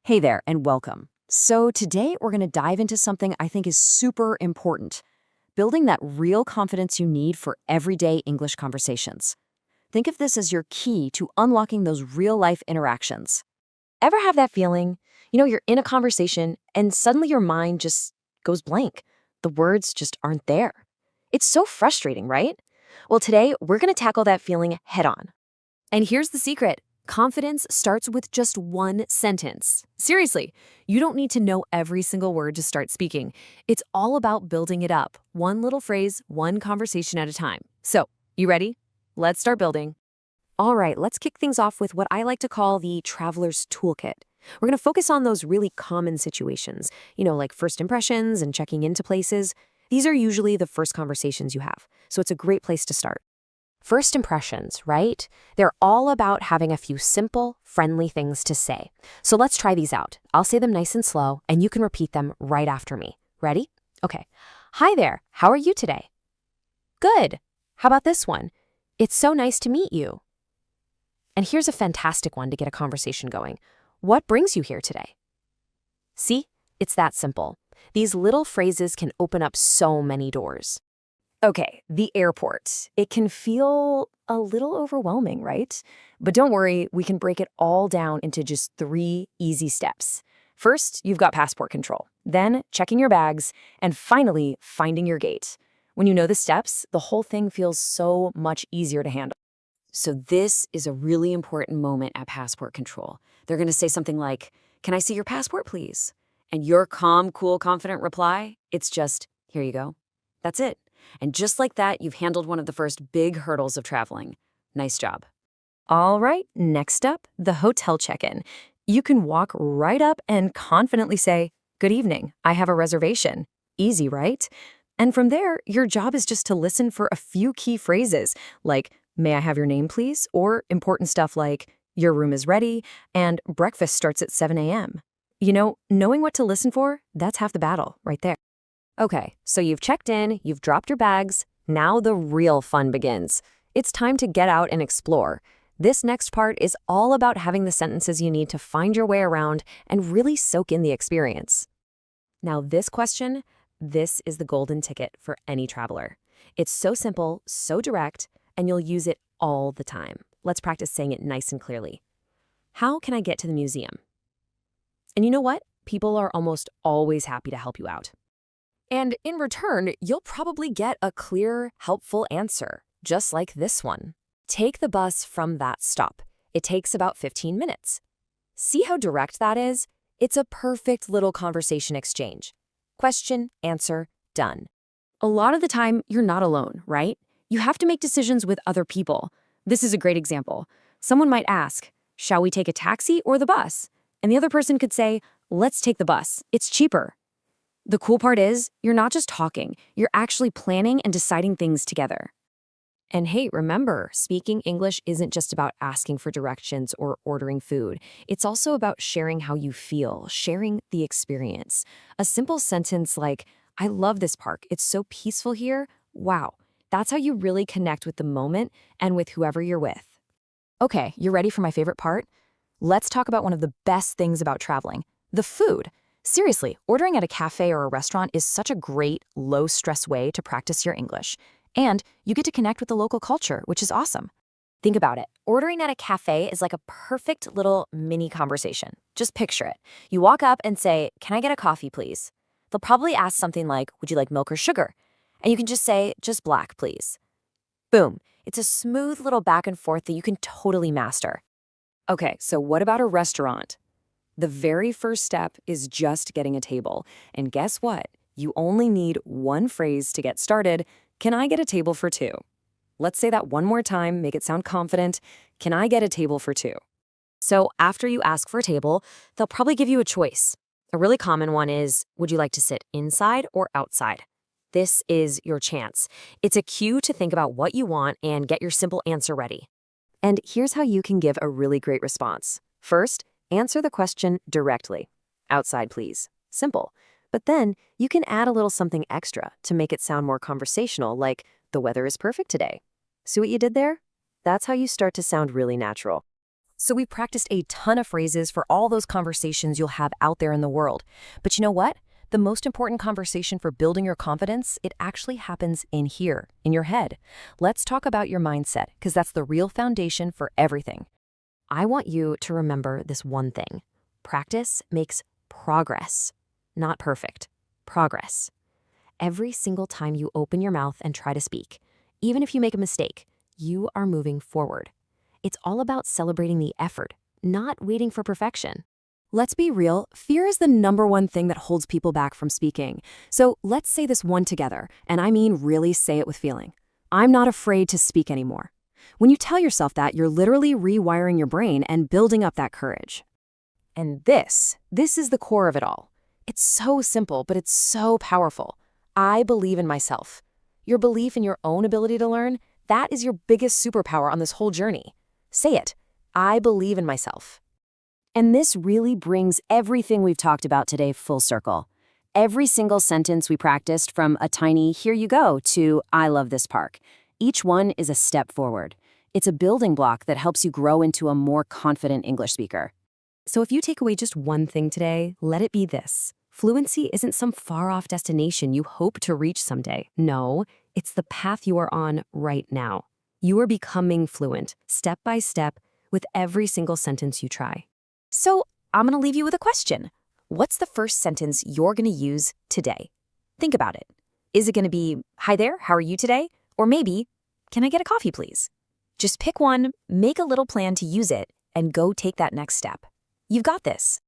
Hey there, and welcome. So, today we're going to dive into something I think is super important, building that real confidence you need for everyday English conversations. Think of this as your key to unlocking those real life interactions. Ever have that feeling? You're in a conversation and suddenly your mind just goes blank. The words just aren't there. It's so frustrating, right? Well, today we're going to tackle that feeling head on. And here's the secret. Confidence starts with just one sentence. Seriously, you don't need to know every single word to start speaking. It's all about building it up, one little phrase, one conversation at a time. So, you ready? Let's start building. All right, let's kick things off with what I like to call the traveler's toolkit. We're going to focus on those really common situations, like first impressions and checking into places. These are usually the first conversations you have, so it's a great place to start. First impressions, right? They're all about having a few simple, friendly things to say. So let's try these out. I'll say them nice and slow, and you can repeat them right after me. Ready? Okay. Hi there. How are you today? Good. How about this one? It's so nice to meet you. And here's a fantastic one to get a conversation going. What brings you here today? See? It's that simple. These little phrases can open up so many doors. Okay, the airport. It can feel a little overwhelming, right? But don't worry, we can break it all down into just 3 easy steps. First, you've got passport control, then checking your bags, and finally, finding your gate. When you know the steps, the whole thing feels so much easier to handle. So this is a really important moment at passport control. They're going to say something like, "Can I see your passport, please?" And your calm, cool, confident reply, it's just, "Here you go." That's it. And just like that, you've handled one of the first big hurdles of traveling. Nice job. All right, next up, the hotel check-in. You can walk right up and confidently say, "Good evening, I have a reservation." Easy, right? And from there, your job is just to listen for a few key phrases, like, "May I have your name, please?" Or important stuff like, "Your room is ready," and "Breakfast starts at 7 a.m." Knowing what to listen for, that's half the battle right there. Okay, so you've checked in, you've dropped your bags. Now the real fun begins. It's time to get out and explore. This next part is all about having the sentences you need to find your way around and really soak in the experience. Now this is the golden ticket for any traveler. It's so simple, so direct, and you'll use it all the time. Let's practice saying it nice and clearly. How can I get to the museum? And you know what? People are almost always happy to help you out. And in return, you'll probably get a clear, helpful answer, just like this one. Take the bus from that stop. It takes about 15 minutes. See how direct that is? It's a perfect little conversation exchange. Question, answer, done. A lot of the time, you're not alone, right? You have to make decisions with other people. This is a great example. Someone might ask, "Shall we take a taxi or the bus?" And the other person could say, "Let's take the bus. It's cheaper." The cool part is, you're not just talking, you're actually planning and deciding things together. And hey, remember, speaking English isn't just about asking for directions or ordering food. It's also about sharing how you feel, sharing the experience. A simple sentence like, "I love this park, it's so peaceful here." Wow, that's how you really connect with the moment and with whoever you're with. Okay, you're ready for my favorite part? Let's talk about one of the best things about traveling, the food. Seriously, ordering at a cafe or a restaurant is such a great, low-stress way to practice your English. And you get to connect with the local culture, which is awesome. Think about it. Ordering at a cafe is like a perfect little mini conversation. Just picture it. You walk up and say, "Can I get a coffee, please?" They'll probably ask something like, "Would you like milk or sugar?" And you can just say, "Just black, please." Boom. It's a smooth little back and forth that you can totally master. Okay, so what about a restaurant? The very first step is just getting a table. And guess what? You only need one phrase to get started. "Can I get a table for 2?" Let's say that one more time, make it sound confident. "Can I get a table for 2?" So after you ask for a table, they'll probably give you a choice. A really common one is, "Would you like to sit inside or outside?" This is your chance. It's a cue to think about what you want and get your simple answer ready. And here's how you can give a really great response. First, answer the question directly. "Outside, please." Simple. But then you can add a little something extra to make it sound more conversational, like, "The weather is perfect today." See what you did there? That's how you start to sound really natural. So we've practiced a ton of phrases for all those conversations you'll have out there in the world. But you know what? The most important conversation for building your confidence, it actually happens in here, in your head. Let's talk about your mindset, because that's the real foundation for everything. I want you to remember this one thing. Practice makes progress, not perfect. Progress. Every single time you open your mouth and try to speak, even if you make a mistake, you are moving forward. It's all about celebrating the effort, not waiting for perfection. Let's be real, fear is the #1 thing that holds people back from speaking. So let's say this one together, and I mean really say it with feeling. I'm not afraid to speak anymore. When you tell yourself that, you're literally rewiring your brain and building up that courage. And this is the core of it all. It's so simple, but it's so powerful. I believe in myself. Your belief in your own ability to learn, that is your biggest superpower on this whole journey. Say it. I believe in myself. And this really brings everything we've talked about today full circle. Every single sentence we practiced, from a tiny "here you go" to "I love this park," each one is a step forward. It's a building block that helps you grow into a more confident English speaker. So if you take away just one thing today, let it be this. Fluency isn't some far-off destination you hope to reach someday. No, it's the path you are on right now. You are becoming fluent, step by step, with every single sentence you try. So I'm going to leave you with a question. What's the first sentence you're going to use today? Think about it. Is it going to be, "Hi there, how are you today?" Or maybe, "Can I get a coffee, please?" Just pick one, make a little plan to use it, and go take that next step. You've got this.